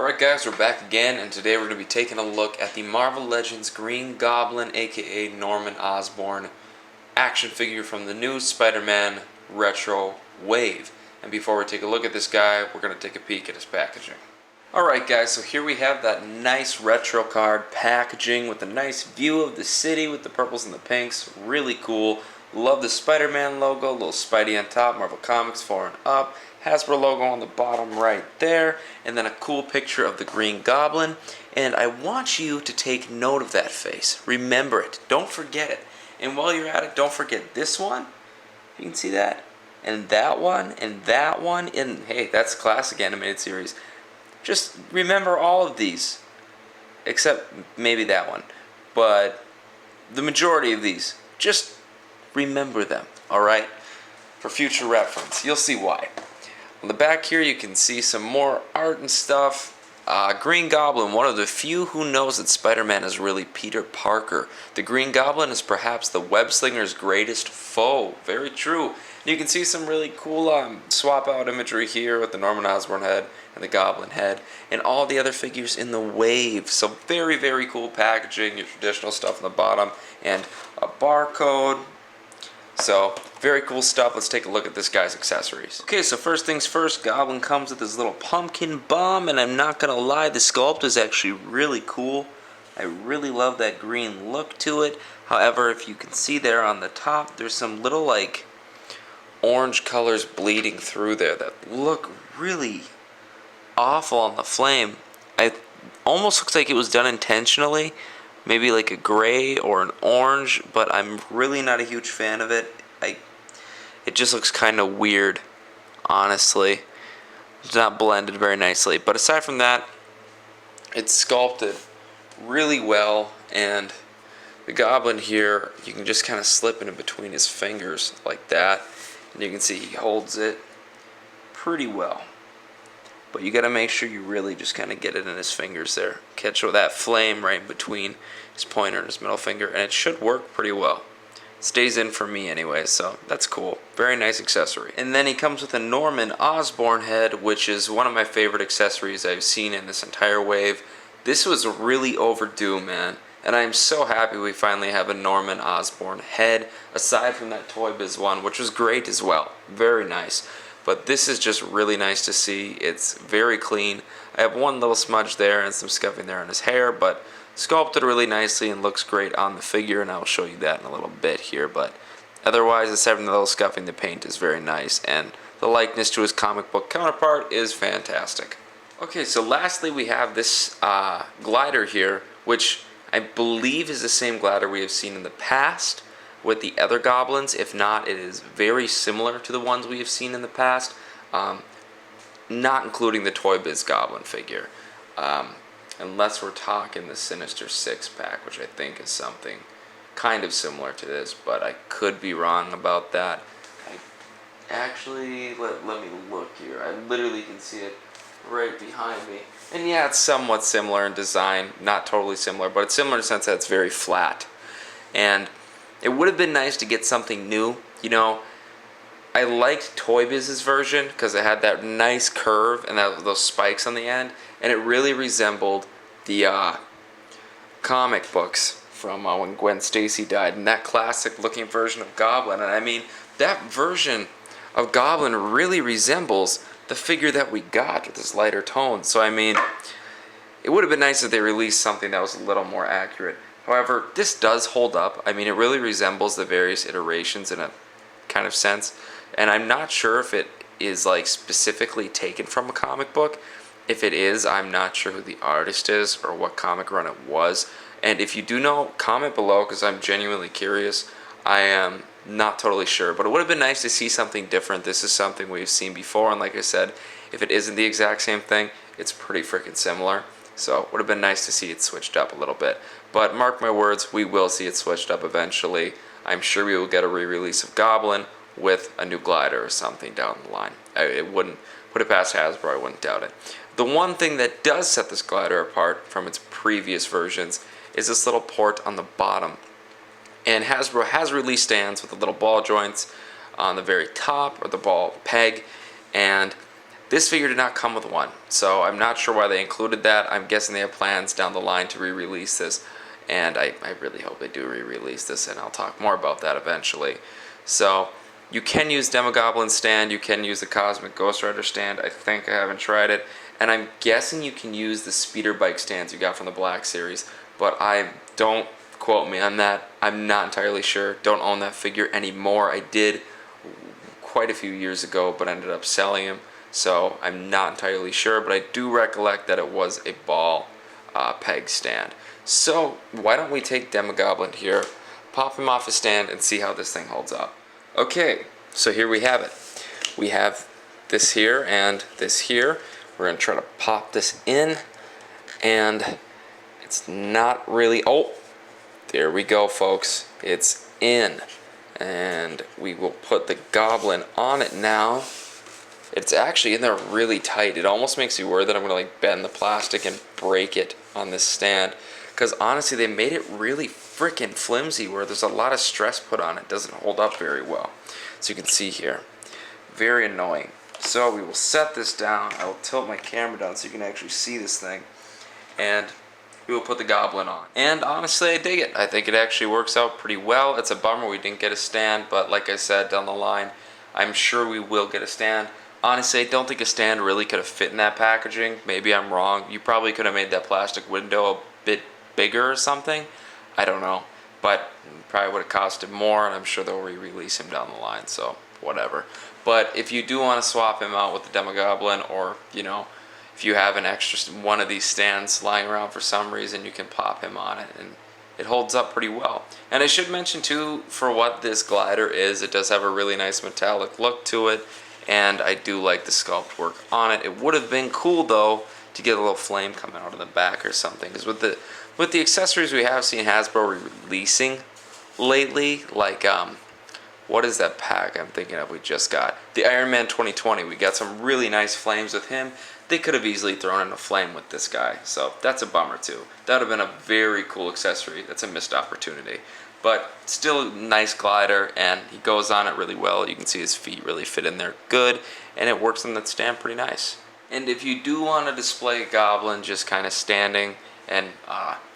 Alright guys, we're back again, and today we're going to be taking a look at the Marvel Legends Green Goblin, aka Norman Osborn, action figure from the new Spider-Man Retro Wave. And before we take a look at this guy, we're going to take a peek at his packaging. Alright guys, so here we have that nice retro card packaging with a nice view of the city with the purples and the pinks. Really cool. Love the Spider-Man logo, little Spidey on top, Marvel Comics 4 and up. Hasbro logo on the bottom right there, and then a cool picture of the Green Goblin. And I want you to take note of that face. Remember it. Don't forget it. And while you're at it, don't forget this one. You can see that. And that one, and that one. And hey, that's a classic animated series. Just remember all of these. Except maybe that one. But the majority of these, just remember them, alright? For future reference. You'll see why. On the back here you can see some more art and stuff. Green Goblin, one of the few who knows that Spider-Man is really Peter Parker. The Green Goblin is perhaps the web-slinger's greatest foe. Very true. And you can see some really cool swap out imagery here with the Norman Osborn head and the Goblin head and all the other figures in the wave. So very, very cool packaging, your traditional stuff on the bottom and a barcode. So, very cool stuff. Let's take a look at this guy's accessories. Okay, so first things first, Goblin comes with his little pumpkin bomb, and I'm not going to lie, the sculpt is actually really cool. I really love that green look to it. However, if you can see there on the top, there's some little, like, orange colors bleeding through there that look really awful on the flame. It almost looks like it was done intentionally. Maybe like a gray or an orange, but I'm really not a huge fan of it. It just looks kind of weird, honestly. It's not blended very nicely. But aside from that, it's sculpted really well, and the Goblin here, you can just kind of slip it in between his fingers like that, and you can see he holds it pretty well. But you got to make sure you really just kind of get it in his fingers there. Catch that flame right between his pointer and his middle finger, and it should work pretty well. It stays in for me anyway, so that's cool. Very nice accessory. And then he comes with a Norman Osborn head, which is one of my favorite accessories I've seen in this entire wave. This was really overdue, man. And I'm so happy we finally have a Norman Osborn head, aside from that Toy Biz one, which was great as well. Very nice. But this is just really nice to see. It's very clean. I have one little smudge there and some scuffing there on his hair, but sculpted really nicely and looks great on the figure, and I'll show you that in a little bit here. But otherwise, aside from the little scuffing, the paint is very nice, and the likeness to his comic book counterpart is fantastic. Okay, so lastly we have this glider here, which I believe is the same glider we have seen in the past with the other Goblins. If not, it is very similar to the ones we have seen in the past, not including the Toy Biz Goblin figure, unless we're talking the Sinister Six pack, which I think is something kind of similar to this, but I could be wrong about that. Actually, let me look here. I literally can see it right behind me. And yeah, it's somewhat similar in design, not totally similar, but it's similar in the sense that it's very flat. And it would have been nice to get something new. You know, I liked Toy Biz's version because it had that nice curve and those spikes on the end, and it really resembled the comic books from when Gwen Stacy died, and that classic looking version of Goblin. And I mean, that version of Goblin really resembles the figure that we got with this lighter tone. So I mean, it would have been nice if they released something that was a little more accurate. However, this does hold up. I mean, it really resembles the various iterations in a kind of sense. And I'm not sure if it is like specifically taken from a comic book. If it is, I'm not sure who the artist is or what comic run it was. And if you do know, comment below because I'm genuinely curious. I am not totally sure. But it would have been nice to see something different. This is something we've seen before. And like I said, if it isn't the exact same thing, it's pretty freaking similar. So it would have been nice to see it switched up a little bit. But mark my words, we will see it switched up eventually. I'm sure we will get a re-release of Goblin with a new glider or something down the line. It wouldn't put it past Hasbro, I wouldn't doubt it. The one thing that does set this glider apart from its previous versions is this little port on the bottom. And Hasbro has released stands with the little ball joints on the very top, or the ball peg, and This figure did not come with one, so I'm not sure why they included that. I'm guessing they have plans down the line to re-release this, and I really hope they do re-release this, and I'll talk more about that eventually. So you can use Demogoblin stand, you can use the Cosmic Ghost Rider stand. I think I haven't tried it, and I'm guessing you can use the speeder bike stands you got from the Black Series, but I don't quote me on that. I'm not entirely sure. Don't own that figure anymore. I did quite a few years ago, but ended up selling him, so I'm not entirely sure, but I do recollect that it was a ball peg stand. So why don't we take Demogoblin here, pop him off a stand, and see how this thing holds up. Okay, so here we have it. We have this here and this here. We're going to try to pop this in, and it's not really, oh, there we go, folks. It's in. And we will put the Goblin on it now. It's actually in there really tight. It almost makes you worry that I'm going to like bend the plastic and break it on this stand. Because honestly, they made it really freaking flimsy where there's a lot of stress put on it. It doesn't hold up very well. So you can see here. Very annoying. So we will set this down. I will tilt my camera down so you can actually see this thing. And we will put the Goblin on. And honestly, I dig it. I think it actually works out pretty well. It's a bummer we didn't get a stand, but like I said, down the line, I'm sure we will get a stand. Honestly, I don't think a stand really could have fit in that packaging. Maybe I'm wrong. You probably could have made that plastic window a bit bigger or something. I don't know. But probably would have costed more, and I'm sure they'll re-release him down the line, so whatever. But if you do want to swap him out with the Demogoblin, or, you know, if you have an extra one of these stands lying around for some reason, you can pop him on it, and it holds up pretty well. And I should mention too, for what this glider is, it does have a really nice metallic look to it, and I do like the sculpt work on it. It would have been cool though to get a little flame coming out of the back or something, because with the accessories we have seen Hasbro releasing lately, like what is that pack I'm thinking of we just got? The Iron Man 2020. We got some really nice flames with him. They could have easily thrown in a flame with this guy, so that's a bummer too. That would have been a very cool accessory. That's a missed opportunity. But still nice glider, and he goes on it really well. You can see his feet really fit in there good, and it works on that stand pretty nice. And if you do want to display a Goblin just kind of standing and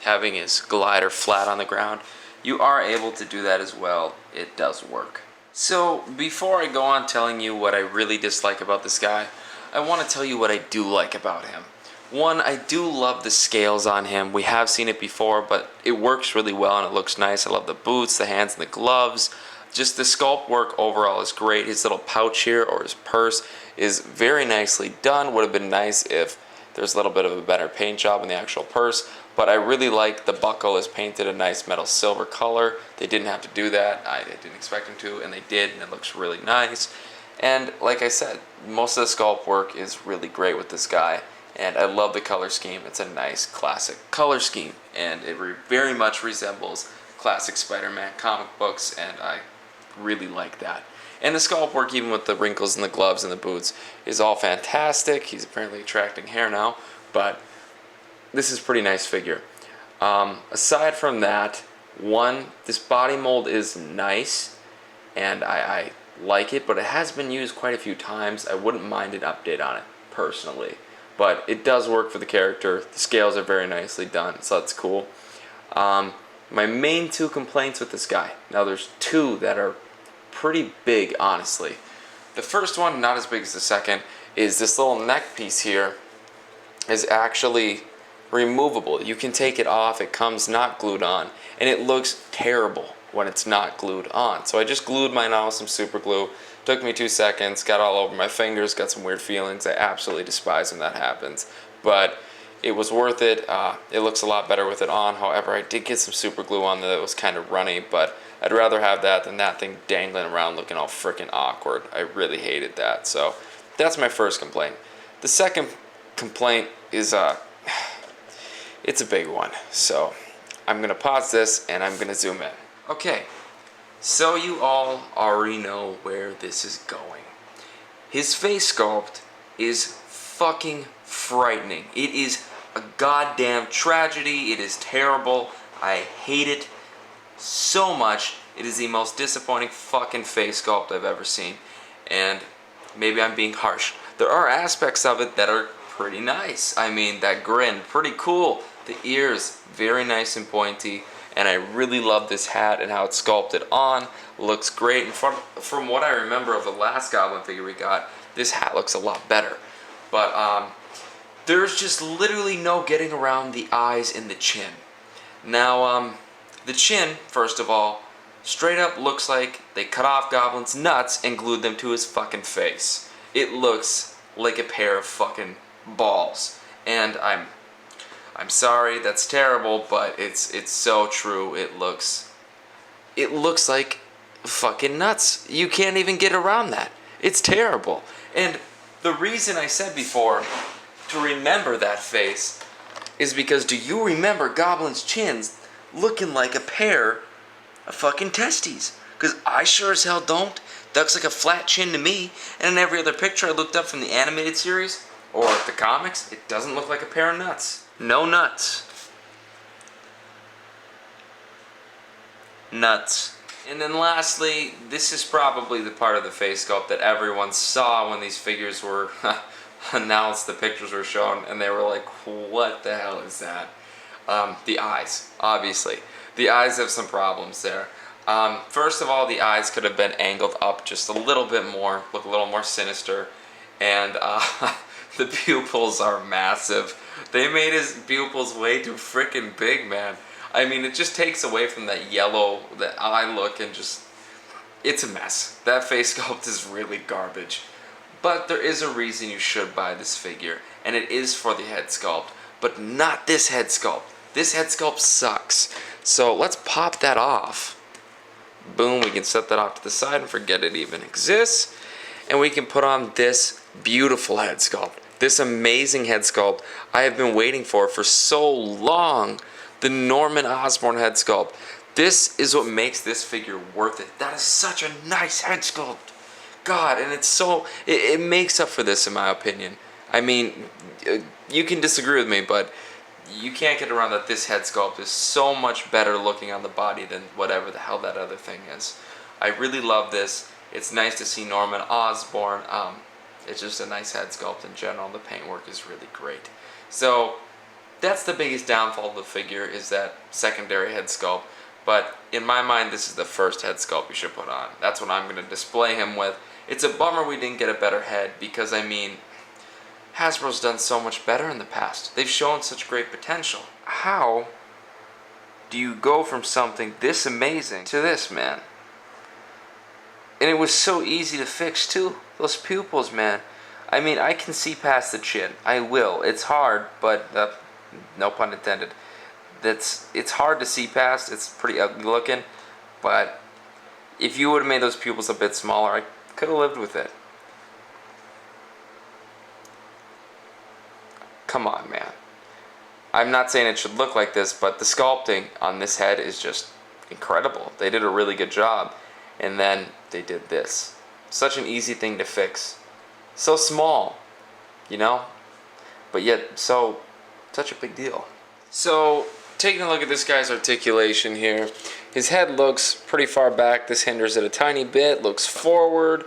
having his glider flat on the ground, you are able to do that as well. It does work. So before I go on telling you what I really dislike about this guy, I want to tell you what I do like about him. One, I do love the scales on him. We have seen it before, but it works really well and it looks nice. I love the boots, the hands, and the gloves. Just the sculpt work overall is great. His little pouch here, or his purse, is very nicely done. Would have been nice if there's a little bit of a better paint job in the actual purse, but I really like the buckle is painted a nice metal silver color. They didn't have to do that. I didn't expect them to, and they did, and it looks really nice. And like I said, most of the sculpt work is really great with this guy, and I love the color scheme. It's a nice classic color scheme, and it very much resembles classic Spider-Man comic books, and I really like that. And the sculpt work, even with the wrinkles in the gloves and the boots, is all fantastic. He's apparently attracting hair now, but this is a pretty nice figure. Aside from that, one, this body mold is nice, and I like it, but it has been used quite a few times. I wouldn't mind an update on it, personally. But it does work for the character. The scales are very nicely done, so that's cool. My main two complaints with this guy, now there's two that are pretty big, honestly. The first one, not as big as the second, is this little neck piece here is actually removable. You can take it off, it comes not glued on, and it looks terrible when it's not glued on. So I just glued mine on with some super glue. Took me 2 seconds, got all over my fingers, got some weird feelings. I absolutely despise when that happens. But it was worth it. It looks a lot better with it on. However, I did get some super glue on that was kind of runny, but I'd rather have that than that thing dangling around looking all freaking awkward. I really hated that. So that's my first complaint. The second complaint is it's a big one. So I'm going to pause this and I'm going to zoom in. Okay, so you all already know where this is going. His face sculpt is fucking frightening. It is a goddamn tragedy. It is terrible. I hate it so much. It is the most disappointing fucking face sculpt I've ever seen. And maybe I'm being harsh, there are aspects of it that are pretty nice. I mean, that grin, pretty cool. The ears, very nice and pointy. And I really love this hat and how it's sculpted on. Looks great. And from what I remember of the last Goblin figure we got, this hat looks a lot better. But there's just literally no getting around the eyes and the chin. Now, the chin, first of all, straight up looks like they cut off Goblin's nuts and glued them to his fucking face. It looks like a pair of fucking balls. And I'm sorry, that's terrible, but it's so true. It looks like fucking nuts. You can't even get around that. It's terrible. And the reason I said before to remember that face is because, do you remember Goblin's chins looking like a pair of fucking testes? Because I sure as hell don't. That looks like a flat chin to me. And in every other picture I looked up from the animated series or the comics, it doesn't look like a pair of nuts. No nuts. Nuts. And then lastly, this is probably the part of the face sculpt that everyone saw when these figures were announced, the pictures were shown, and they were like, what the hell is that? The eyes, obviously. The eyes have some problems there. First of all, the eyes could have been angled up just a little bit more, look a little more sinister, and the pupils are massive. They made his pupils way too freaking big, man. I mean, it just takes away from that yellow, that eye look, and just, it's a mess. That face sculpt is really garbage. But there is a reason you should buy this figure, and it is for the head sculpt, but not this head sculpt. This head sculpt sucks. So let's pop that off. Boom, we can set that off to the side and forget it even exists. And we can put on this beautiful head sculpt. This amazing head sculpt I have been waiting for so long. The Norman Osborn head sculpt. This is what makes this figure worth it. That is such a nice head sculpt. God, and it's so, it makes up for this in my opinion. I mean, you can disagree with me, but you can't get around that this head sculpt is so much better looking on the body than whatever the hell that other thing is. I really love this. It's nice to see Norman Osborn. It's just a nice head sculpt in general. The paintwork is really great. So that's the biggest downfall of the figure, is that secondary head sculpt. But in my mind, this is the first head sculpt you should put on. That's what I'm going to display him with. It's a bummer we didn't get a better head, because I mean, Hasbro's done so much better in the past. They've shown such great potential. How do you go from something this amazing to this, man? And it was so easy to fix too. Those pupils, man. I mean, I can see past the chin. I will. It's hard, but no pun intended. It's hard to see past. It's pretty ugly looking, but if you would have made those pupils a bit smaller, I could have lived with it. Come on, man. I'm not saying it should look like this, but the sculpting on this head is just incredible. They did a really good job. And then they did this. Such an easy thing to fix. So small, you know? But yet such a big deal. So, taking a look at this guy's articulation here. His head looks pretty far back. This hinders it a tiny bit. Looks forward,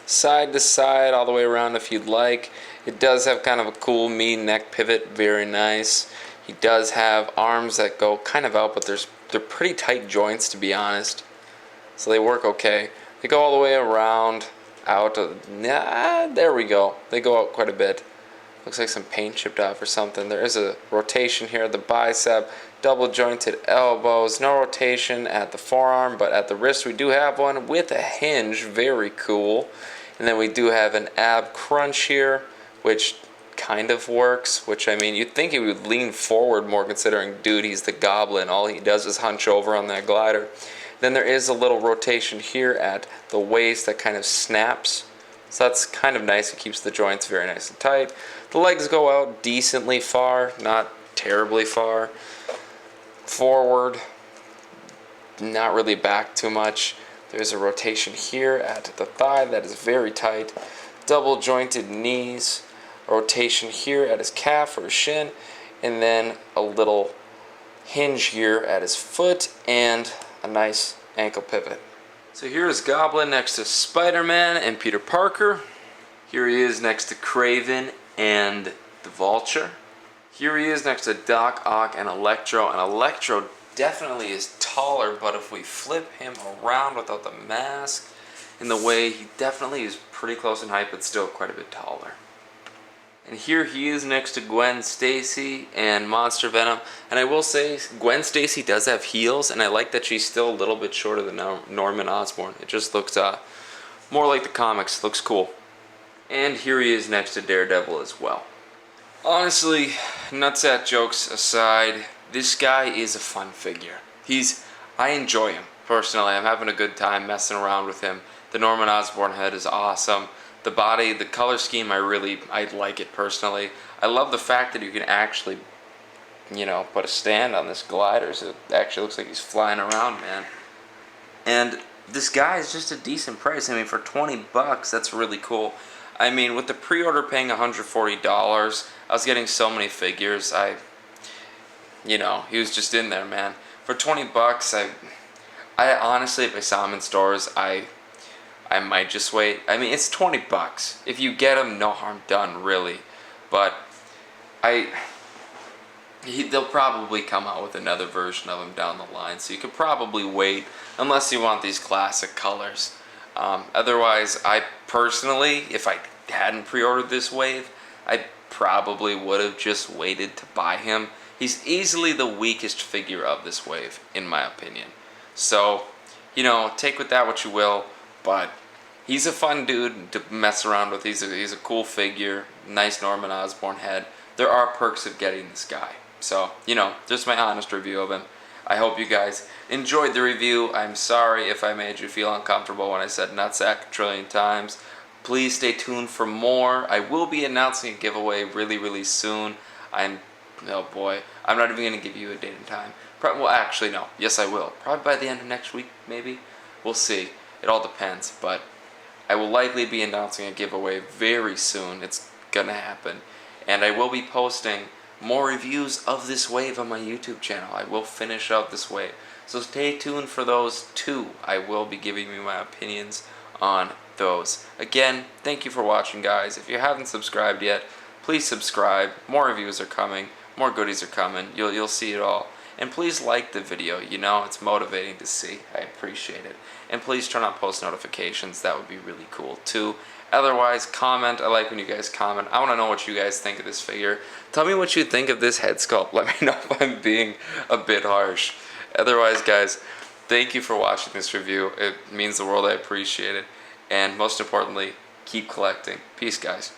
side to side, all the way around if you'd like. It does have kind of a cool mean neck pivot. Very nice. He does have arms that go kind of out, but they're pretty tight joints, to be honest. So they work okay. They go all the way around, out. There we go. They go out quite a bit. Looks like some paint chipped off or something. There is a rotation here at the bicep. Double jointed elbows. No rotation at the forearm, but at the wrist we do have one with a hinge. Very cool. And then we do have an ab crunch here, which kind of works. Which, I mean, you'd think he would lean forward more, considering, dude, he's the Goblin. All he does is hunch over on that glider. Then there is a little rotation here at the waist that kind of snaps. So that's kind of nice. It keeps the joints very nice and tight. The legs go out decently far, not terribly far. Forward, not really back too much. There's a rotation here at the thigh that is very tight. Double jointed knees. Rotation here at his calf or his shin. And then a little hinge here at his foot and a nice ankle pivot. So here is Goblin next to Spider-Man and Peter Parker. Here he is next to Craven and the Vulture. Here he is next to Doc Ock and Electro. And Electro definitely is taller, but if we flip him around without the mask in the way, he definitely is pretty close in height, but still quite a bit taller. And here he is next to Gwen Stacy and Monster Venom. And I will say, Gwen Stacy does have heels, and I like that she's still a little bit shorter than Norman Osborn. It just looks more like the comics. Looks cool. And here he is next to Daredevil as well. Honestly, nutsack jokes aside, this guy is a fun figure. I enjoy him, personally. I'm having a good time messing around with him. The Norman Osborn head is awesome. The body, the color scheme, I like it personally. I love the fact that you can actually, put a stand on this glider, so it actually looks like he's flying around, man. And this guy is just a decent price. I mean, for 20 bucks, that's really cool. I mean, with the pre-order paying $140, I was getting so many figures. He was just in there, man. For 20 bucks, I honestly, if I saw him in stores, I might just wait. I mean, it's 20 bucks. If you get him, no harm done, really. But they'll probably come out with another version of him down the line, so you could probably wait, unless you want these classic colors. Otherwise, I personally, if I hadn't pre-ordered this wave, I probably would have just waited to buy him. He's easily the weakest figure of this wave, in my opinion. So, take with that what you will, but he's a fun dude to mess around with. He's a cool figure, nice Norman Osborn head. There are perks of getting this guy. So, just my honest review of him. I hope you guys enjoyed the review. I'm sorry if I made you feel uncomfortable when I said nutsack a trillion times. Please stay tuned for more. I will be announcing a giveaway really, really soon. Oh boy, I'm not even going to give you a date and time. Well, actually, no. Yes, I will. Probably by the end of next week, maybe. We'll see. It all depends. But I will likely be announcing a giveaway very soon. It's going to happen. And I will be posting more reviews of this wave on my YouTube channel. I will finish up this wave. So stay tuned for those too. I will be giving you my opinions on those. Again, thank you for watching, guys. If you haven't subscribed yet, please subscribe. More reviews are coming. More goodies are coming. You'll see it all. And please like the video. It's motivating to see. I appreciate it. And please turn on post notifications. That would be really cool too. Otherwise, comment. I like when you guys comment. I want to know what you guys think of this figure. Tell me what you think of this head sculpt. Let me know if I'm being a bit harsh. Otherwise, guys, thank you for watching this review. It means the world. I appreciate it. And most importantly, keep collecting. Peace, guys.